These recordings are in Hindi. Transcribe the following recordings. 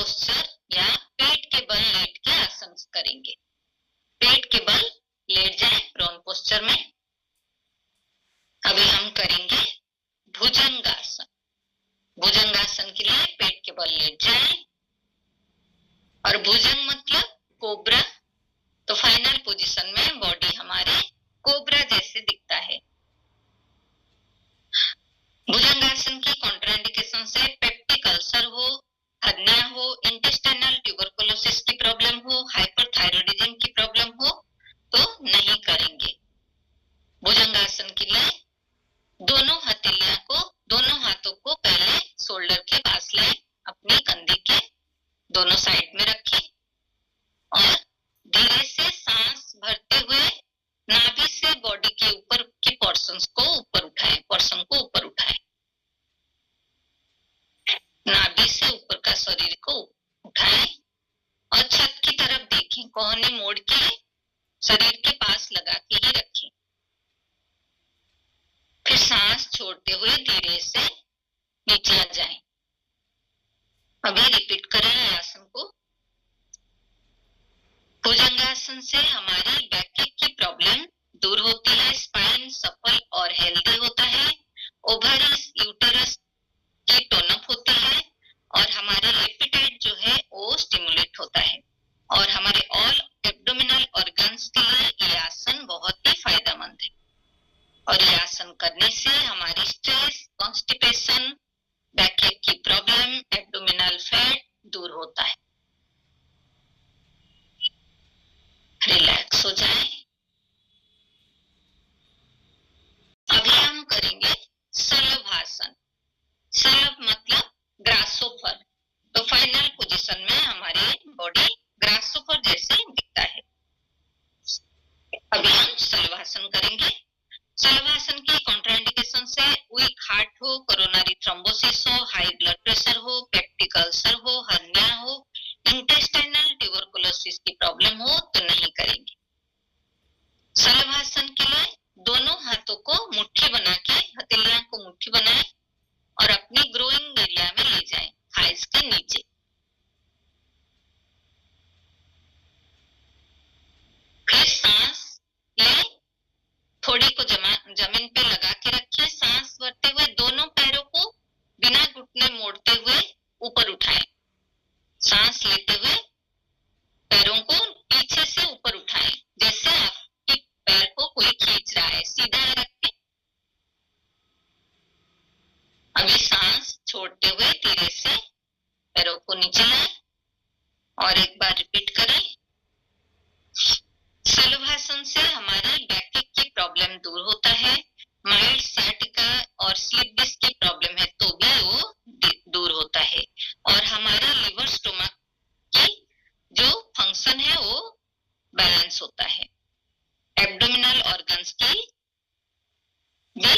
पोस्चर या पेट के बल लेट के आसन करेंगे। पेट के बल लेट जाए प्रोन पोस्चर में। अभी हम करेंगे भुजंगासन। भुजंगासन के लिए पेट के बल लेट जाए, और भुजंग मतलब कोबरा, तो फाइनल पोजीशन में बॉडी हमारे कोबरा जैसे दिखता है। भुजंगासन की कॉन्ट्राइंडिकेशन से पेप्टिक अल्सर हो, हर्निया हो, इंटेस्टाइनल ट्यूबरकुलोसिस की प्रॉब्लम हो, हाइपरथायरॉयडिज्म की प्रॉब्लम हो तो नहीं करेंगे। भुजंगासन के लिए दोनों हाथों को पहले शोल्डर के पास लाएं, अपनी कंधे के दोनों साइड में रखें और धीरे से सांस भरते हुए नाभि से बॉडी के ऊपर के पोर्शन को ऊपर उठाएं। नाभि से ऊपर का शरीर को उठाएं और छत की तरफ देखें। कोहनी मोड़ के शरीर के पास लगा के ही रखें। फिर सांस छोड़ते हुए धीरे से नीचे आ जाएं। अभी रिपीट करें आसन को। भुजंगासन से हमारी बैक की प्रॉब्लम दूर होती है, स्पाइन सफल और हेल्दी होता है, ओवरीज यूटेरस की टोनअप होती है और हमारे एपेटाइट जो है वो स्टिमुलेट होता है, और हमारे ऑल एब्डोमिनल ऑर्गन्स के लिए ये आसन बहुत ही फायदेमंद है। और ये आसन करने से हमारी स्ट्रेस, कॉन्स्टिपेशन, बैकएक की प्रॉब्लम, एब्डोमिनल फैट दूर होता है। रिलैक्स हो जाए। अभी हम करेंगे शलभासन। शलभ मतलब ग्रासोफर, तो फाइनल पोजीशन में हमारी बॉडी ग्रासोफर जैसे दिखता है। अभी हम शलभासन करेंगे। शलभासन की कॉन्ट्राइंडिकेशन से वीक हार्ट हो, कोरोनरी थ्रोम्बोसिस हो, हाई ब्लड प्रेशर हो, पेप्टिक अल्सर हो, हर्निया हो, इंटेस्टाइनल ट्यूबरकुलोसिस की प्रॉब्लम हो तो नहीं करेंगे। शलभासन के लिए दोनों हाथों को मुट्ठी बना के, हथेलियां को मुट्ठी बनाएं और अपनी ग्रोइंग एरिया में ले जाएं, थाइस के नीचे। फिर सांस ले, थोड़ी को जमीन पे लगा के रखिए। सांस भरते हुए दोनों पैरों को बिना घुटने मोड़ते हुए ऊपर उठाएं। सांस लेते हुए पैरों को पीछे से ऊपर उठाएं, जैसे आपके पैर को कोई खींच रहा है, सीधा रखें। अभी सांस छोड़ते हुए धीरे से पैरों को नीचे लाएं और एक बार रिपीट करें। शलभासन से हमारी बैक की प्रॉब्लम दूर होता है, माइल्ड साइटिका और स्लिप डिस्क की प्रॉब्लम है तो भी वो दूर होता है, और हमारे लिवर स्टोमक की जो फंक्शन है वो बैलेंस होता है। एब्डोमिनल ऑर्गन्स की भी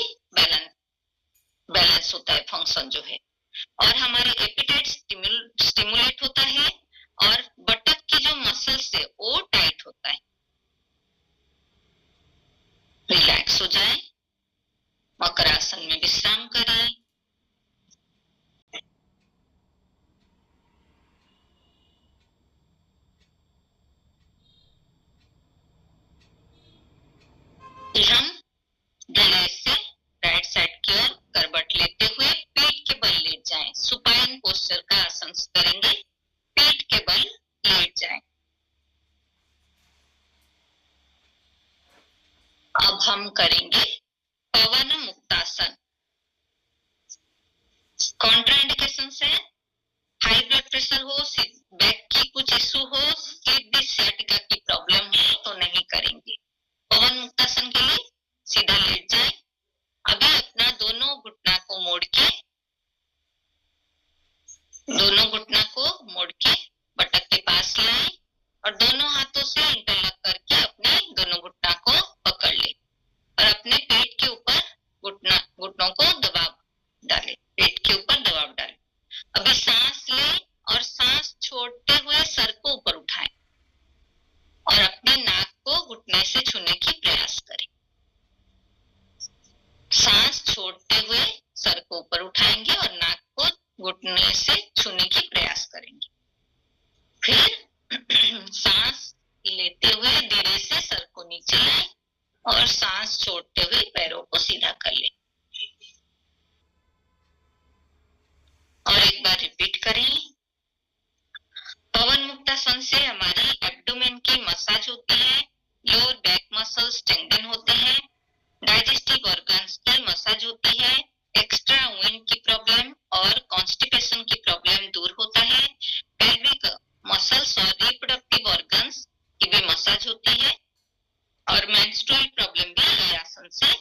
बैलेंस होता है, फंक्शन जो है, और हमारे एपेटाइट स्टिमुलेट होता है और बटक की जो मसल्स है वो टाइट होता है। रिलैक्स हो जाए। मकरासन में विश्राम करें। हम धीरे से राइट साइड की ओर करवट लेते हुए पेट के बल लेट जाएं। सुपाइन पोस्चर का आसन करेंगे। पेट के बल लेट जाएं। अब हम करेंगे पवन मुक्तासन। कॉन्ट्राइंडिकेशन से हाई ब्लड प्रेशर हो, बैक की कुछ इशू हो, स्लिप डिस्क साइटिका की प्रॉब्लम हो तो नहीं करेंगे। पवन मुक्तासन के लिए सीधा लेट जाए। अभी अपना दोनों घुटना को मोड़ के बटक के पास लाएं और दोनों हाथों से इंटरलॉक करके अपने दोनों घुटना को पकड़ ले और अपने पेट के ऊपर घुटनों को दबाव डाले। पेट के ऊपर दबाव डाले। अभी सांस लें और सांस छोड़ते हुए सर को ऊपर उठाएं और अपने नाक को घुटने से छूने की प्रयास करें। सांस छोड़ते हुए सर को ऊपर उठाएंगे और नाक को घुटने से छूने की प्रयास करेंगे। से हमारी एब्डोमेन की मसाज होती है, लोअर बैक मसल्स स्ट्रेंथन होते हैं, डाइजेस्टिव ऑर्गन्स की मसाज होती है, एक्स्ट्रा विंड की प्रॉब्लम और कॉन्स्टिपेशन की प्रॉब्लम दूर होता है, पेल्विक मसल्स और रिप्रोडक्टिव ऑर्गन्स की भी मसाज होती है और मेंस्ट्रुअल प्रॉब्लम भी ये आसन से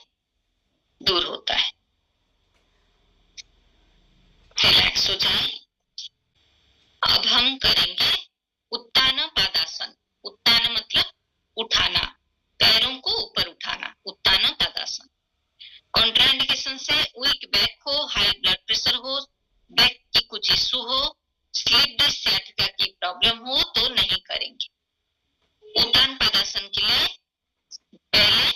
दूर होता है। रिलैक्स हो जाए। अब हम करेंगे उत्तान पादासन। उत्तान मतलब उठाना, पैरों को ऊपर उठाना, उत्तान पादासन। कॉन्ट्राइंडिकेशन से वीक बैक हो, हाई ब्लड प्रेशर हो, बैक की कुछ इश्यू हो, स्लिप डिस्क सियाटिका की प्रॉब्लम हो तो नहीं करेंगे। उत्तान पादासन के लिए पहले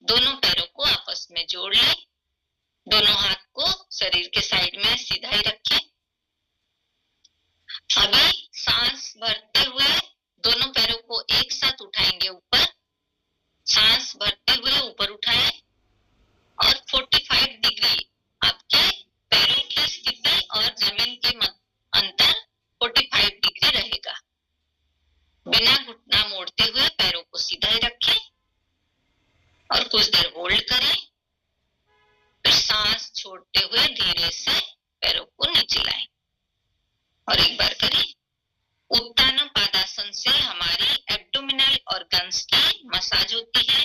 दोनों पैरों को आपस में जोड़ लें, दोनों हाथ को शरीर के साइड में सीधा ही रखें। अभी सांस भरते हुए दोनों पैरों को एक साथ उठाएंगे ऊपर, सांस भरते हुए ऊपर उठाएं और 45 डिग्री आपके पैरों की स्थिति और जमीन के अंतर 45 डिग्री रहेगा। बिना घुटना मोड़ते हुए पैरों को सीधा ही रखें और कुछ देर होल्ड करें, फिर सांस छोड़ते हुए धीरे से पैरों को नीचे लाएं और एक बार करें। उत्तान पादासन से हमारी एब्डोमिनल ऑर्गन्स की मसाज होती है,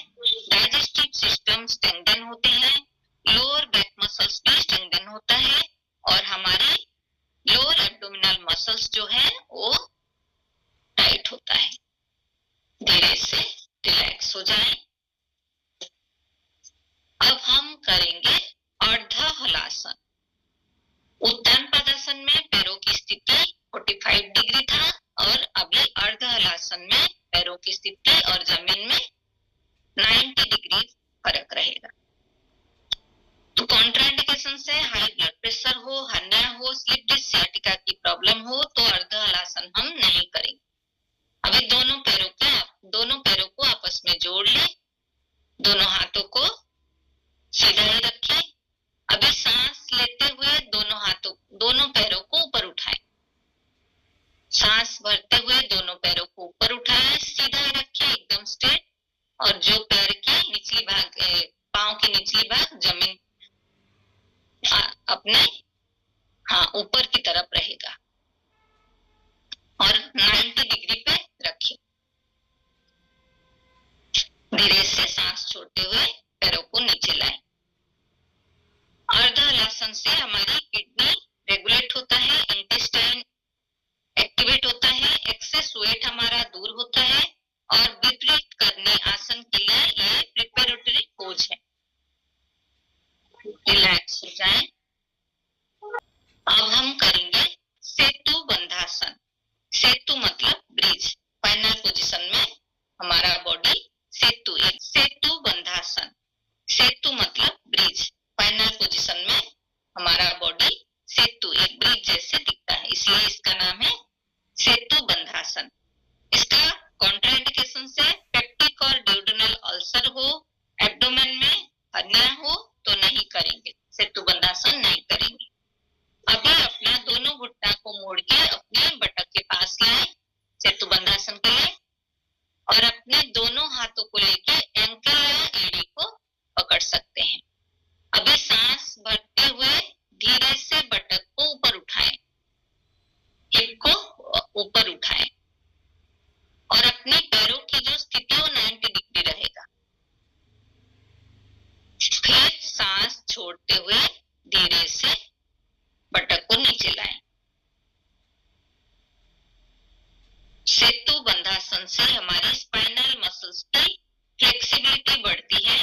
डाइजेस्टिव सिस्टम स्ट्रेंथन होते हैं, लोअर बैक मसल्स भी स्ट्रेंथन होता है और हमारे लोअर एब्डोमिनल मसल्स जो है वो टाइट होता है। धीरे से रिलैक्स हो जाएं। अब हम करेंगे अर्ध हलासन। उत्तान पादासन में पैरों की स्थिति 45 डिग्री था और अभी अर्ध हलासन में पैरों की स्थिति और जमीन में 90 डिग्री फर्क रहेगा। तो कॉन्ट्राइंडिकेशन से हाई ब्लड प्रेशर हो, हर्निया हो, स्लिप डिस्क सियाटिका की प्रॉब्लम हो तो अर्ध हलासन हम नहीं करेंगे। अभी दोनों पैरों को आपस में जोड़ लें, दोनों हाथों को सीधा ही रखें। अभी सांस लेते हुए दोनों पैरों को ऊपर उठाएं, सांस भरते हुए दोनों पैरों को ऊपर उठाएं, सीधा ही रखें एकदम स्ट्रेट और जो पैर की निचली भाग, पांव की निचली भाग जमीन अपने ऊपर की तरफ रहेगा और 90 डिग्री पे रखें। धीरे से सांस छोड़ते हुए पैरों को नीचे लाएं। अर्ध हलासन से हमारी किडनी रेगुलेट होता है, इंटेस्टाइन एक्टिवेट होता है, एक्सेस वेट हमारा दूर होता है और विपरीत करने आसन के लिए ये प्रिपरेटरी पोज है। रिलैक्स हो जाएं। अब हम करेंगे सेतु बंधासन। सेतु मतलब ब्रिज, फाइनल पोजीशन में हमारा बॉडी सेतु बंधासन। सेतु मतलब ब्रिज, फाइनल पोजीशन में हमारा बॉडी सेतु एक ब्रिज जैसे दिखता है, इसलिए इसका नाम है सेतु बंधासन। इसका कॉन्ट्राइंडिकेशन से पेप्टिक और ड्यूडेनल अल्सर हो, एब्डोमेन में हर्निया हो तो नहीं करेंगे, सेतु बंधासन नहीं करेंगे। अभी अपना दोनों घुटना को मोड़ के अपने बटक के पास लाएं सेतु बंधासन के लिए और अपने दोनों हाथों को लेके एंकल या एड़ी को पकड़ सकते हैं। अभी सांस भरते हुए धीरे से बटक को ऊपर उठाएं, हिप को ऊपर उठाएं और अपने पैरों की जो स्थिति हो 90 डिग्री रहेगा। फिर सांस छोड़ते हुए धीरे से बटक को नीचे लाएं। सेतु बंधासन से हमारी स्पाइनल मसल्स की फ्लेक्सिबिलिटी बढ़ती है,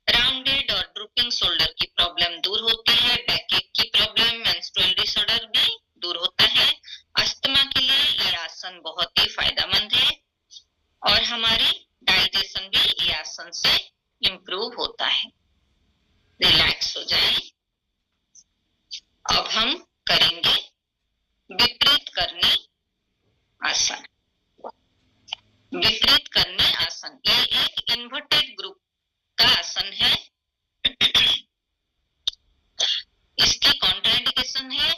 राउंडेड और ड्रूपिंग शोल्डर की प्रॉब्लम दूर होती है, बैकएक की प्रॉब्लम, मेंस्ट्रुअल डिसऑर्डर भी दूर होता है। अस्थमा के लिए यह आसन बहुत ही फायदेमंद है और हमारी डाइजेशन भी ये आसन से इंप्रूव होता है। रिलैक्स हो जाएं। अब हम करेंगे विपरीत करनी आसन। विपरीत करने आसन ये एक इन्वर्टेड ग्रुप का आसन है। इसकी कॉन्ट्राइंडिकेशन है,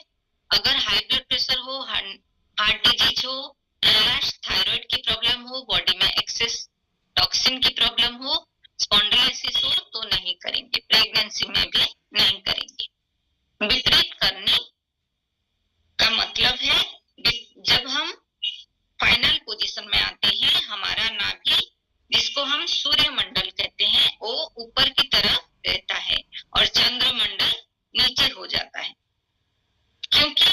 अगर हाई ब्लड प्रेशर हो, हार्ट डिजीज हो, थायराइड की प्रॉब्लम हो, बॉडी में एक्सेस टॉक्सिन की प्रॉब्लम हो, स्पॉन्डिलाइसिस हो तो नहीं करेंगे, प्रेगनेंसी में भी नहीं करेंगे। विपरीत करने का मतलब है जब हम फाइनल पोजीशन में आते हैं, हमारा नाभि जिसको हम सूर्यमंडल कहते हैं वो ऊपर की तरफ रहता है और चंद्रमंडल नीचे हो जाता है, क्योंकि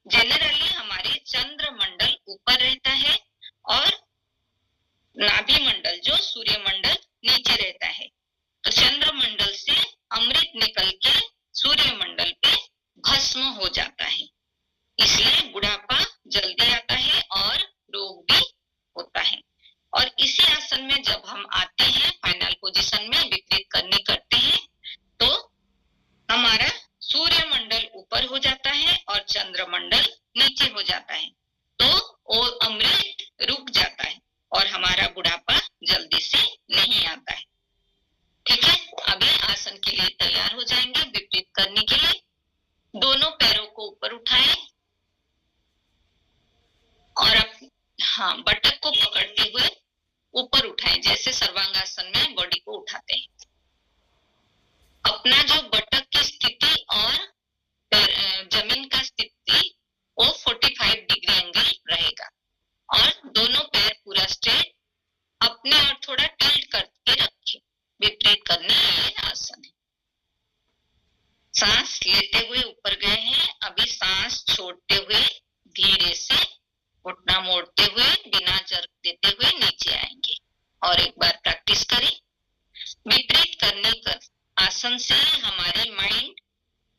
जनरली हमारे चंद्रमंडल ऊपर रहता है और नाभि मंडल जो सूर्यमंडल नीचे रहता है। तो चंद्रमंडल से अमृत निकल के सूर्यमंडल पे भस्म हो जाता है, इसलिए बुढ़ापा जल्दी आता है और रोग भी होता है। और इसी आसन में जब हम आते हैं फाइनल पोजीशन में विपरीत करनी करते हैं तो हमारा सूर्यमंडल ऊपर हो जाता है और चंद्रमंडल नीचे हो जाता है, तो वो अमृत रुक जाता है और हमारा बुढ़ापा जल्दी से नहीं आता है। ठीक है, अभी आसन के लिए तैयार हो जाएंगे विपरीत करने के लिए। दोनों पैरों को ऊपर उठाएं और बटक को पकड़ते हुए ऊपर उठाएं, जैसे सर्वांगासन में बॉडी को उठाते हैं। अपना जो बटक की स्थिति और जमीन का स्थिति वो 45 डिग्री एंगल रहेगा और दोनों पैर पूरा स्ट्रेट अपने और थोड़ा टिल्ट करके रखें। विपरीत करने ये आसन है। सांस लेते हुए ऊपर गए हैं, अभी सांस छोड़ते हुए धीरे से घुटना मोड़ते हुए बिना जर्क देते हुए नीचे आएंगे। और एक बार प्रैक्टिस करें। विपरीत करने का आसन से हमारी माइंड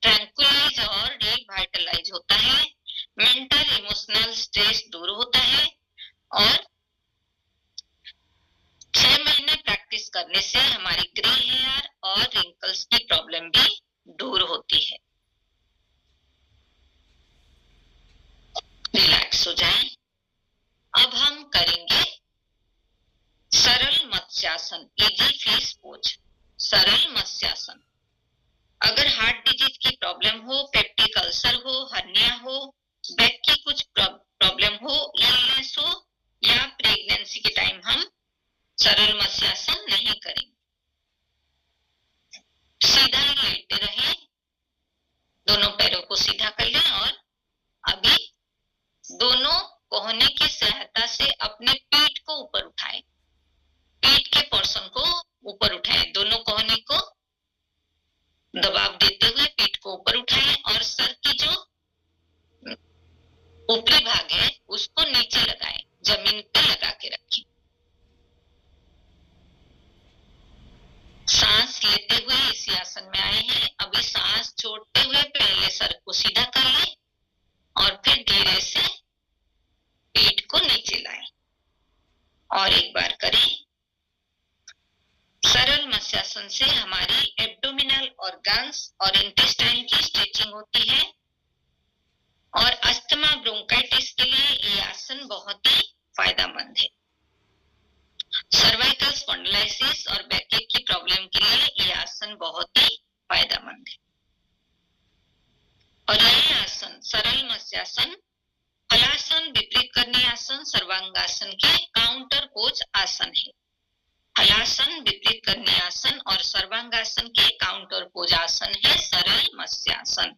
ट्रैंक्विलाइज और रिवाइटलाइज होता है, मेंटल इमोशनल स्ट्रेस दूर होता है और 6 महीने प्रैक्टिस करने से हमारी ग्रे हेयर और रिंकल्स की प्रॉब्लम भी दूर होती है। रिलैक्स हो जाएं। अब हम करेंगे सरल मत्स्यासन, इजी फिश पोज। सरल मत्स्यासन। अगर हार्ट डिजीज की प्रॉब्लम हो, पेप्टिक अल्सर हो, हर्निया हो, बैक की कुछ प्रॉब्लम हो, इलनेस हो या प्रेगनेंसी के टाइम हम सरल मत्स्यासन नहीं करेंगे। सीधा ही लेटे रहे, दोनों पैरों को सीधा कर लें और अभी दोनों कोहनी की सहायता से अपने पीठ को ऊपर उठाएं। पीठ के पोर्शन को ऊपर उठाएं, दोनों कोहनी को दबाव देते हुए पीठ को ऊपर उठाएं और सर की जो ऊपरी भाग है उसको नीचे लगाएं, जमीन पे लगा के रखें। सांस लेते हुए इसी आसन में आए हैं, अभी सांस छोड़ते हुए पहले सर को सीधा कर लें और फिर धीरे से पीठ को नीचे लाएं। और एक बार करें। सरल मत्स्यासन से हमारी एब्डोमिनल ऑर्गन्स और इंटेस्टाइन की स्ट्रेचिंग होती है और अस्थमा ब्रोंकाइटिस के लिए ये आसन बहुत ही फायदेमंद है। सर्वाइकल स्पॉन्डिलाइसिस और बैकएक की प्रॉब्लम के लिए ये आसन बहुत ही फायदेमंद है। और यह आसन सरल मत्स्यासन, हलासन, विपरीत करने आसन, सर्वांगासन के काउंटर पोज आसन है। हलासन, विपरीत करने आसन और सर्वांगासन के काउंटर पोज आसन है सरल मत्स्यासन।